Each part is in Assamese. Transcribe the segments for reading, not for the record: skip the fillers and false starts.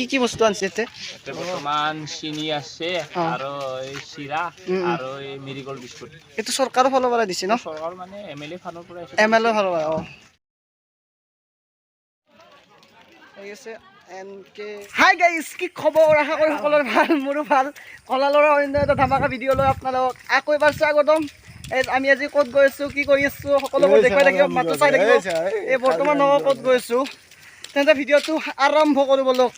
কি বস্তু আনছে এতে বৰ্তমান চিনি আছে আৰু এই চিৰা আৰু এই মেৰিগোল্ড বিস্কুট এইটো চৰকাৰৰ ফালৰ পৰা দিছে ন চৰকাৰ মানে এমএলএ ফালৰ পৰা এমএলএ ফালৰ পৰা হাই গাইজ কি খবৰ আশা কৰো সকলোৰে ভাল মোৰো ভাল কলা লৰা অন্য এটা ধামাকা ভিডিঅ' লৈ আপোনালোকক আকৌ এবাৰ স্বাগতম আমি আজি ক'ত গৈ আছো কি কৰি আছো সকলোবোৰ দেখুৱাই থাকিব মাত্ৰ চাই থাকিব এই বৰ্তমান ক'ত গৈ আছো তেন্তে ভিডিঅ'টো আৰম্ভ কৰিব লওক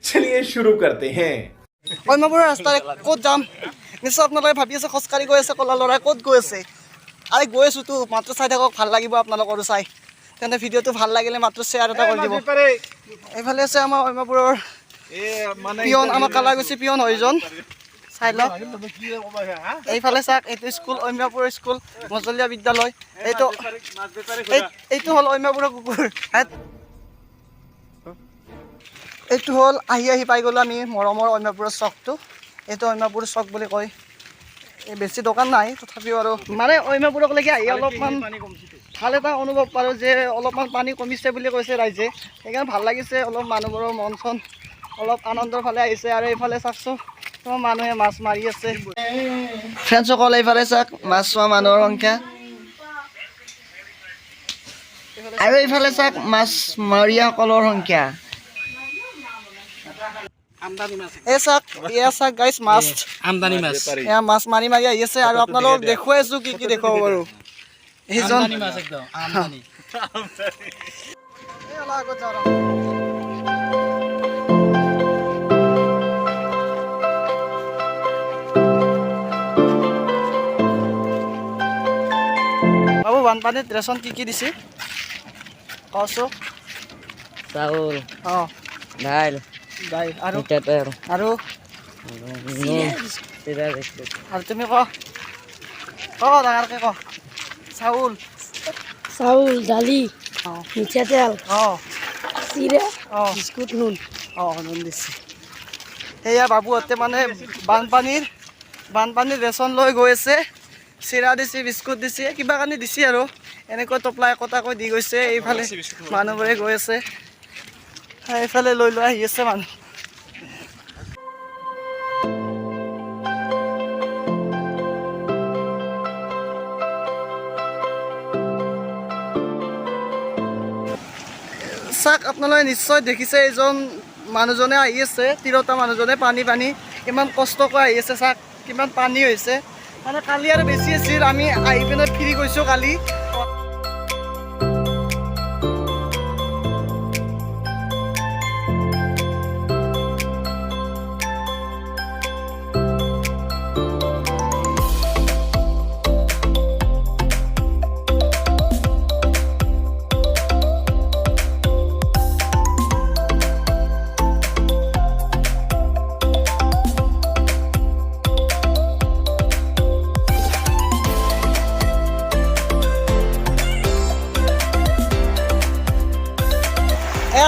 चलिए शुरू करते हैं অন্যবোৰ ৰাস্তাৰে ক'ত যাম নিশ্চয় আপোনালোকে ভাবি আছে খোজকাঢ়ি গৈ আছে কলা লৰাই ক'ত গৈ আছে আৰে গৈ আছো তো মাত্ৰ চাই থাকক ভাল লাগিব আপোনালোকৰো চাই তেন্তে ভিডিঅ'টো ভাল লাগিলে মাত্ৰ শ্বেয়াৰ এটা কৰি দিব এইফালে আছে আমাৰ অন্যবোৰৰ পিয়ন আমাৰ কালাগুচি পিয়ন হয়জন চাই লওক এইফালে চাওক এইটো স্কুল অন্যপুৰ স্কুল মজলীয়া বিদ্যালয় এইটো হ'ল অন্যপুৰৰ কুকুৰ এইটো হ'ল আহি পাই গ'লো আমি মৰমৰ অন্যপুৰৰ চকটো এইটো অন্যপুৰ চক বুলি কয় বেছি দোকান নাই তথাপিও আৰু মানে অন্যপুৰকলৈকে আহি অলপমান ভাল এটা অনুভৱ পাৰোঁ যে অলপমান পানী কমিছে বুলি কৈছে ৰাইজে সেইকাৰণে ভাল লাগিছে অলপ মানুহবোৰৰ মন চন অলপ আনন্দৰ ফালে আহিছে আৰু এইফালে চাওকচোন তোমাৰ মানুহে মাছ মাৰি আছে ফ্ৰেণ্ডসকল এইফালে চাওক মাছ চোৱা মানুহৰ সংখ্যা আৰু এইফালে চাওক মাছ মাৰিয়াসকলৰ সংখ্যা এই চাওক এয়া চাওক গাইজ মাছ আমদানি মাছ এয়া মাছ মাৰি মাৰি আহি আছে আৰু আপোনালোকক দেখুৱাই আছো কি দেখুৱাব বাৰু এইজন বাবু বানপানীত ৰেচন কি দিছে কচু চাউল দাইল আৰু তুমি ক ডাঙৰকে ক চাউল দালি মিঠাতেল চিৰা বিস্কুট নুন নুন দিছে সেয়া বাবুহঁতে মানে বানপানীৰ ৰেচন লৈ গৈ আছে চিৰা দিছে বিস্কুট দিছে কিবা কানি দিছে আৰু এনেকৈ টোপলা একতাকৈ দি গৈছে এইফালে মানুহবোৰে গৈ আছে এইফালে লৈ আহি আছে মানুহ চাওক আপোনালোকে নিশ্চয় দেখিছে এইজন মানুহজনে আহি আছে তিৰোতা মানুহজনে পানী কিমান কষ্টকৈ আহি আছে চাওক কিমান পানী হৈছে মানে কালি আৰু বেছি আছিল আমি আহি পিনে ফিৰি গৈছোঁ কালি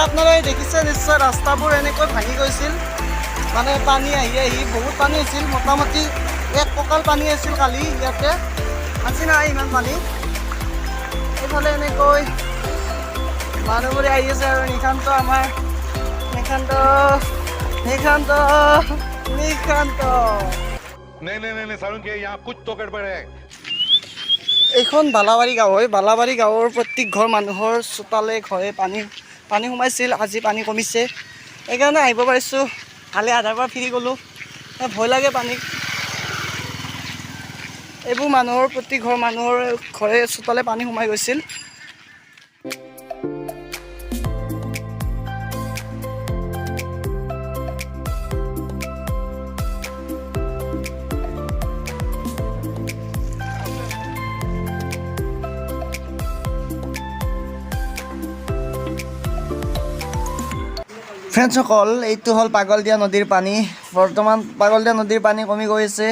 আপোনালোকে দেখিছে নিশ্চয় ৰাস্তাবোৰ এনেকৈ ভাঙি গৈছিল মানে পানী আহি বহুত পানী আছিল মোটামুটি 1 কঁকাল পানী আছিল কালি ইয়াতে আজি নাই ইমান পানী এইফালে এনেকৈ মানুহবোৰে আহি আছে আৰু নিশান্ত এইখন বালাবাৰী গাঁও হয় বালাবাৰী গাঁৱৰ প্ৰত্যেক ঘৰ মানুহৰ চোতালে ঘৰে পানী সোমাইছিল আজি পানী কমিছে সেইকাৰণে আহিব পাৰিছোঁ ভালে আধাৰ পৰা ফিৰি গ'লোঁ ভয় লাগে পানীক এইবোৰ মানুহৰ প্ৰতি ঘৰ মানুহৰ ঘৰে চোতালে পানী সোমাই গৈছিল ফ্ৰেণ্ডসকল এইটো হ'ল পাগলদিয়া নদীৰ পানী বৰ্তমান পাগলদিয়া নদীৰ পানী কমি গৈছে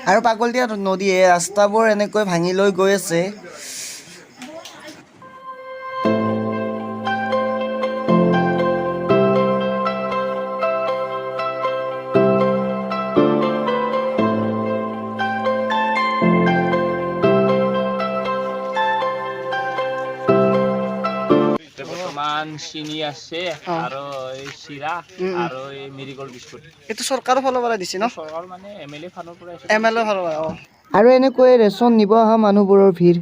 আৰু পাগলদিয়া নদীয়ে ৰাস্তাবোৰ এনেকৈ ভাঙি লৈ গৈ আছে চিনি আছে আৰু এই চিৰা আৰু এই মেৰিগোল্ড বিস্কুট এইটো চৰকাৰৰ ফালৰ পৰা দিছে ন চৰকাৰ মানে MLA ফালৰ পৰা MLA ফালৰ পৰা আৰু এনেকৈ ৰেচন নিব অহা মানুহবোৰৰ ভিৰ